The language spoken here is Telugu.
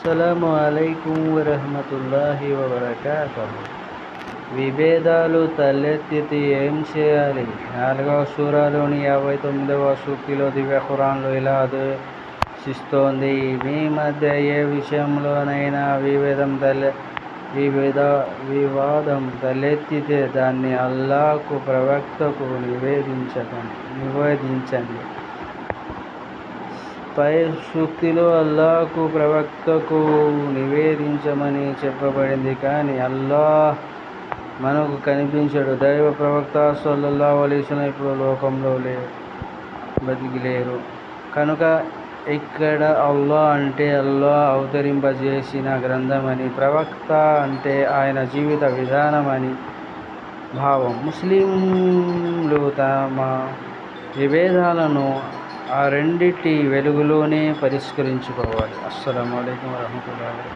అస్సలాము అలైకుం వరహ్మతుల్లాహి వబరకాతుహు. విభేదాలు తలెత్తితే ఏం చేయాలి? 4వ సూరాలోని 59వ సూక్తిలో దివ్య ఖురాన్లో ఇలా ఆదేశిస్తోంది: మీ మధ్య ఏ విషయంలోనైనా వివాదం తలెత్తితే దాన్ని అల్లాహ్కు ప్రవక్తకు నివేదించండి. పై సూక్తిలో అల్లాహ్కు ప్రవక్తకు నివేదించమని చెప్పబడింది. కానీ అల్లాహ్ మనకు కనిపించడు. దైవ ప్రవక్త సల్లల్లాహు అలైహి వసల్లం ఇప్పుడు లోకంలో బతికి లేరు. కనుక ఇక్కడ అల్లాహ్ అంటే అల్లాహ్ అవతరింపజేసిన గ్రంథమని, ప్రవక్త అంటే ఆయన జీవిత విధానమని భావం. ముస్లింలు తమ విభేదాలను ఆ రెండిటి వెలుగులోనే పరిష్కరించుకోవాలి. అస్సలాము అలైకుం వరహ్మతుల్లాహి వబరకాతుహు.